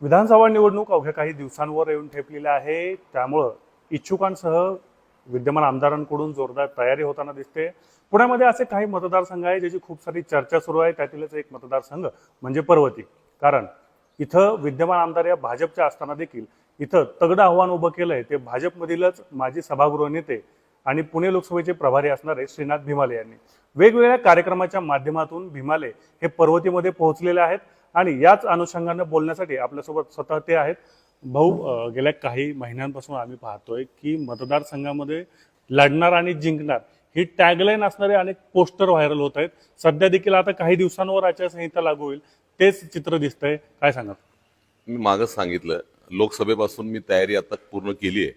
विधानसभा निवडणूक अवघ्या काही दिवसांवर येऊन ठेपलेल्या आहे. त्यामुळं इच्छुकांसह विद्यमान आमदारांकडून जोरदार तयारी होताना दिसते. पुण्यामध्ये असे काही मतदारसंघ आहे ज्याची खूप सारी चर्चा सुरू आहे. त्यातीलच एक मतदारसंघ म्हणजे पर्वती. कारण इथं विद्यमान आमदार या भाजपच्या असताना देखील इथं तगडं आव्हान उभं केलंय ते भाजपमधीलच माजी सभागृह नेते आणि पुणे लोकसभेचे प्रभारी असणारे श्रीनाथ भिमाले यांनी. वेगवेगळ्या कार्यक्रमाच्या माध्यमातून भिमाले हे पर्वतीमध्ये पोहोचलेले आहेत आणि याच अनुषंगाने बोलण्यासाठी आपल्यासोबत स्वतः ते आहेत. भाऊ, गेल्या काही महिन्यांपासून आम्ही पाहतोय की मतदारसंघामध्ये लढणार आणि जिंकणार ही टॅगलाईन असणारे अनेक पोस्टर व्हायरल होत आहेत. सध्या देखील आता काही दिवसांवर आचारसंहिता लागू होईल, तेच चित्र दिसतंय. काय सांगा? मी मागच सांगितलं, लोकसभेपासून मी तयारी आता पूर्ण केली आहे.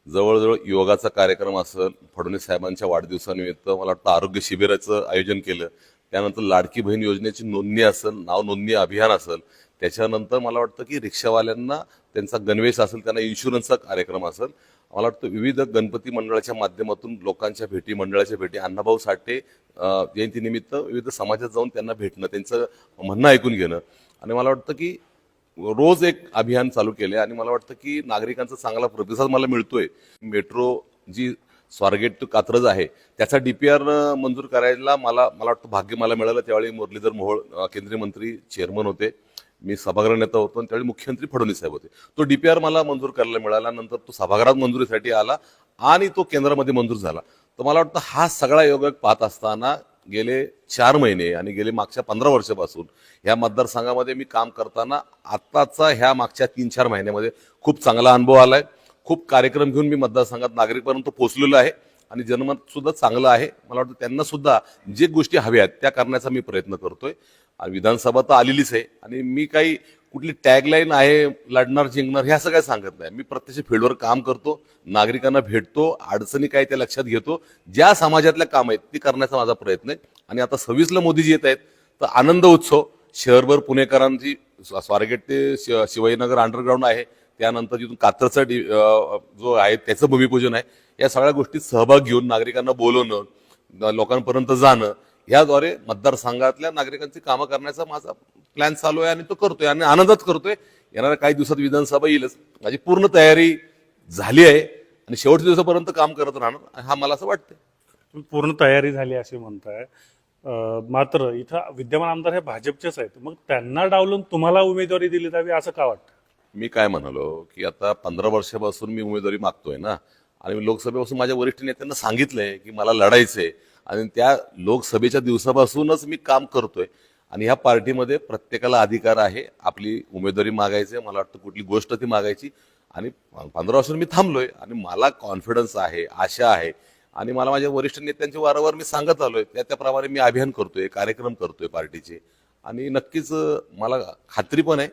जवळजवळ योगाचा कार्यक्रम असेल, फडणवीस साहेबांच्या वाढदिवसानिमित्त मला वाटतं आरोग्य शिबिराचं आयोजन केलं. त्यानंतर लाडकी बहीण योजनेची नोंदणी असेल, नाव नोंदणी अभियान असेल. त्याच्यानंतर मला वाटतं की रिक्षावाल्यांना त्यांचा गणवेश असेल, त्यांना इन्शुरन्सचा कार्यक्रम असेल. मला वाटतं विविध गणपती मंडळाच्या माध्यमातून लोकांच्या भेटी, मंडळाच्या भेटी, अण्णाभाऊ साठे जयंतीनिमित्त विविध समाजात जाऊन त्यांना भेटणं, त्यांचं म्हणणं ऐकून घेणं. आणि मला वाटतं की रोज एक अभियान चालू केले आणि मला वाटतं की नागरिकांचा चांगला प्रतिसाद मला मिळतोय. मेट्रो जी स्वारगेट टू कात्रज आहे त्याचा डीपीआर मंजूर करायला मला वाटतं भाग्य मला मिळालं. त्यावेळी मुरलीधर मोहोळ केंद्रीय मंत्री चेअरमन होते, मी सभागृह नेता होतो आणि त्यावेळी मुख्यमंत्री फडणवीस साहेब होते. तो डीपीआर मला मंजूर करायला मिळाला. नंतर तो सभागृहात मंजुरीसाठी आला आणि तो केंद्रामध्ये मंजूर झाला. तर मला वाटतं हा सगळा योग पाहत असताना गेले 4 महिने आणि गेले मागच्या 15 वर्षापासून ह्या मतदारसंघामध्ये मी काम करताना आत्ताचा ह्या मागच्या 3-4 महिन्यामध्ये खूप चांगला अनुभव आलाय. खूप कार्यक्रम घेऊन मी मतदारसंघात नागरिकांपर्यंत पोहोचलेलो आहे आणि जनमत सुद्धा चांगलं आहे. मला वाटतं त्यांना सुद्धा जे गोष्टी हव्या आहेत त्या करण्याचा मी प्रयत्न करतोय. विधानसभा तर आलेलीच आहे आणि मी काही कुठली टॅगलाईन आहे लढणार जिंकणार हे असं काही सांगत नाही. मी प्रत्यक्ष फील्डवर काम करतो, नागरिकांना भेटतो, अडचणी काय त्या लक्षात घेतो, ज्या समाजातल्या काम आहेत ती करण्याचा माझा प्रयत्न आहे. आणि आता 26ला मोदीजी येत आहेत तर आनंद उत्सव शहरभर पुणेकरांची स्वारगेट ते शिवाजीनगर अंडरग्राऊंड आहे, त्यानंतर तिथून कात्रचा जो आहे त्याचं भूमिपूजन आहे. या सगळ्या गोष्टीत सहभाग घेऊन नागरिकांना बोलवणं, लोकांपर्यंत जाणं, याद्वारे मतदारसंघातल्या नागरिकांची कामं करण्याचा माझा प्लॅन चालू आहे आणि तो करतोय आणि आनंदात करतोय. येणाऱ्या काही दिवसात विधानसभा येईलच. माझी पूर्ण तयारी झाली आहे आणि शेवटच्या दिवसापर्यंत काम करत राहणार हा मला असं वाटतंय. पूर्ण तयारी झाली असे म्हणताय. मात्र इथं विद्यमान आमदार हे भाजपचेच आहेत, मग त्यांना डावलून तुम्हाला उमेदवारी दिली जावी असं का वाटतं? मी काय म्हणालो की आता 15 वर्षापासून मी उमेदवारी मागतोय ना, आणि मी लोकसभेपासून माझ्या वरिष्ठ नेत्यांना सांगितलंय की मला लढायचंय आणि त्या लोकसभेच्या दिवसापासूनच मी काम करतोय. आणि ह्या पार्टीमध्ये प्रत्येकाला अधिकार आहे आपली उमेदवारी मागायची, मला वाटतं कुठली गोष्ट ती मागायची. आणि 15 वर्ष मी थांबलोय आणि मला कॉन्फिडन्स आहे, आशा आहे आणि मला माझ्या वरिष्ठ नेत्यांचे वारंवार मी सांगत आलोय त्याप्रमाणे मी अभियान करतोय, कार्यक्रम करतोय पार्टीचे. आणि नक्कीच मला खात्री पण आहे.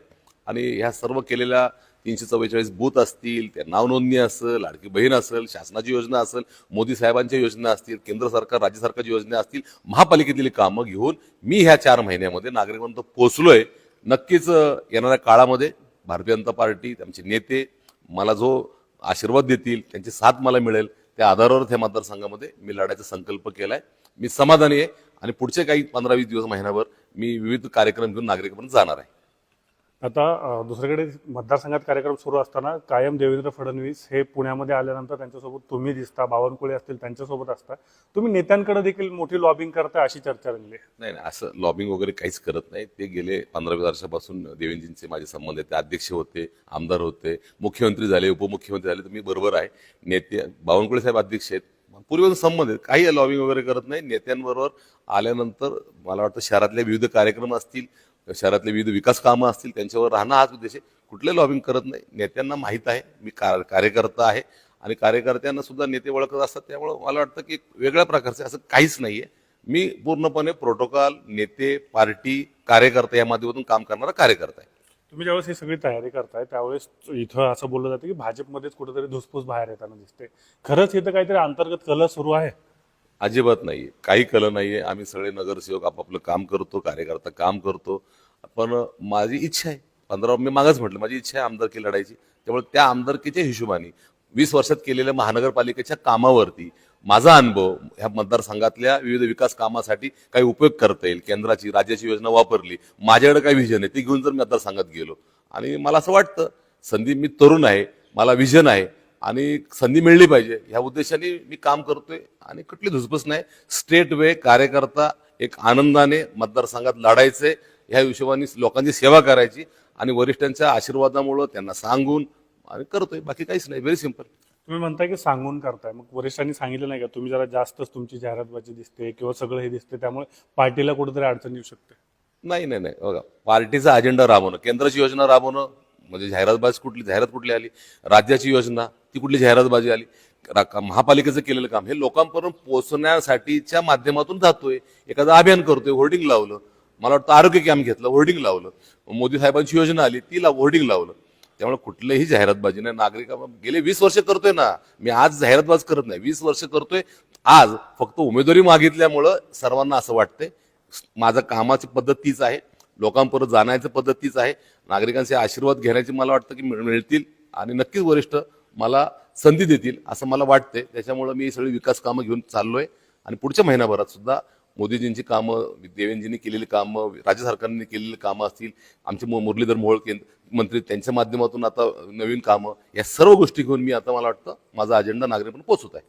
आणि ह्या सर्व केलेल्या 344 बूथ असतील, त्या नाव नोंदणी असेल, लाडकी बहीण असेल, शासनाची योजना असेल, मोदी साहेबांच्या योजना असतील, केंद्र सरकार राज्य सरकारची योजना असतील, महापालिकेतील कामं घेऊन मी ह्या 4 महिन्यामध्ये नागरिकांपर्यंत पोहोचलोय. नक्कीच येणाऱ्या काळामध्ये भारतीय जनता पार्टी, त्यांचे नेते मला जो आशीर्वाद देतील, त्यांची साथ मला मिळेल, त्या आधारावर त्या मतदारसंघामध्ये मी लढायचा संकल्प केलाय. मी समाधानी आहे आणि पुढचे काही 15-20 दिवस, महिनाभर मी विविध कार्यक्रम घेऊन नागरिकांपर्यंत जाणार आहे. आता दुसरीकडे मतदारसंघात कार्यक्रम सुरू असताना कायम देवेंद्र फडणवीस हे पुण्यामध्ये आल्यानंतर त्यांच्यासोबत तुम्ही दिसता, बावनकुळे असतील त्यांच्यासोबत असता, तुम्ही नेत्यांकडे देखील मोठी लॉबिंग करता अशी चर्चा रंगली. नाही, असं लॉबिंग वगैरे काहीच करत नाही. ते गेले 15-20 वर्षापासून देवेंद्रजींचे माझे संबंध आहेत. ते अध्यक्ष होते, आमदार होते, मुख्यमंत्री झाले, उपमुख्यमंत्री झाले, तर मी बरोबर आहे. नेते बावनकुळे साहेब अध्यक्ष आहेत, पूर्वीपासून संबंध आहेत. काही लॉबिंग वगैरे करत नाही. नेत्यांबरोबर आल्यानंतर मला वाटतं शहरातले विविध कार्यक्रम असतील, शहरातले विविध विकास कामं असतील, त्यांच्यावर राहणं हाच उद्देश आहे. कुठले लॉबिंग करत नाही. नेत्यांना माहीत आहे मी कार्यकर्ता आहे आणि कार्यकर्त्यांना सुद्धा नेते ओळखत असतात. त्यामुळे मला वाटतं की वेगळ्या प्रकारचं असं काहीच नाहीये. मी पूर्णपणे प्रोटोकॉल, नेते, पार्टी, कार्यकर्ता या माध्यमातून काम करणारा कार्यकर्ता आहे. तुम्ही ज्यावेळेस ही सगळी तयारी करताय त्यावेळेस इथं असं बोललं जातं की भाजपमध्येच कुठेतरी धुसफूस बाहेर येताना दिसते. खरंच इथं काहीतरी अंतर्गत कलह सुरू आहे? अजिबात नाहीये, काही कलं नाहीये. आम्ही सगळे नगरसेवक आपापलं काम करतो, कार्यकर्ता काम करतो. पण माझी इच्छा आहे, 15 मी मागच म्हटलं, माझी इच्छा आहे आमदारकी लढायची. त्यामुळे त्या आमदारकीच्या हिशोबाने 20 वर्षात केलेल्या महानगरपालिकेच्या कामावरती माझा अनुभव ह्या मतदारसंघातल्या विविध विकास कामासाठी काही उपयोग करता येईल, केंद्राची राज्याची योजना वापरली, माझ्याकडे काही व्हिजन आहे ती घेऊन जर मतदारसंघात गेलो आणि मला असं वाटतं संधी, मी तरुण आहे, मला विजन आहे आणि संधी मिळली पाहिजे ह्या उद्देशाने मी काम करतोय आणि कुठली धुसफूस नाही. स्टेट वे कार्यकर्ता एक आनंदाने मतदारसंघात लढायचे, ह्या हिशोबाने लोकांची सेवा करायची आणि वरिष्ठांच्या आशीर्वादामुळं त्यांना सांगून आणि करतोय, बाकी काहीच नाही. Very simple. तुम्ही म्हणताय की सांगून करताय, मग वरिष्ठांनी सांगितलं नाही का तुम्ही जरा जास्तच तुमची जाहिरातबाजी दिसते किंवा सगळं हे दिसते त्यामुळे पार्टीला कुठेतरी अडचण येऊ शकते? नाही नाही नाही, बघा, पार्टीचा अजेंडा राबवणं, केंद्राची योजना राबवणं म्हणजे जाहिरातबाजी कुठली, जाहिरात कुठली आली, राज्याची योजना ती कुठली जाहिरातबाजी आली, महापालिकेचं केलेलं काम हे लोकांपर्यंत पोहोचण्यासाठीच्या माध्यमातून जातोय. एखादं अभियान करतोय, होर्डिंग लावलं, मला वाटतं आरोग्य कॅम्प घेतलं, होर्डिंग लावलं, मोदी साहेबांची योजना आली ती होर्डिंग लावलं. त्यामुळे कुठलीही जाहिरातबाजी नाही. नागरिक गेले 20 वर्ष करतोय ना, मी आज जाहिरातबाज करत नाही, 20 वर्ष करतोय. आज फक्त उमेदवारी मागितल्यामुळं सर्वांना असं वाटतंय. माझं कामाची पद्धत तीच आहे, लोकांपर्यंत जाण्याची पद्धत तीच आहे, नागरिकांचे आशीर्वाद घेण्याची मला वाटतं की मिळतील आणि नक्कीच वरिष्ठ मला संधी देतील असं मला वाटतंय. त्याच्यामुळं मी सगळी विकास कामं घेऊन चाललोय आणि पुढच्या महिनाभरात सुद्धा मोदीजींची कामं, देवेंजींनी केलेली कामं, राज्य सरकारने केलेली कामं असतील, आमचे मुरलीधर मोहोळ मंत्री त्यांच्या माध्यमातून आता नवीन कामं, या सर्व गोष्टी घेऊन मी आता मला वाटतं माझा अजेंडा नागरिकांपर्यंत पोहोचवत आहे.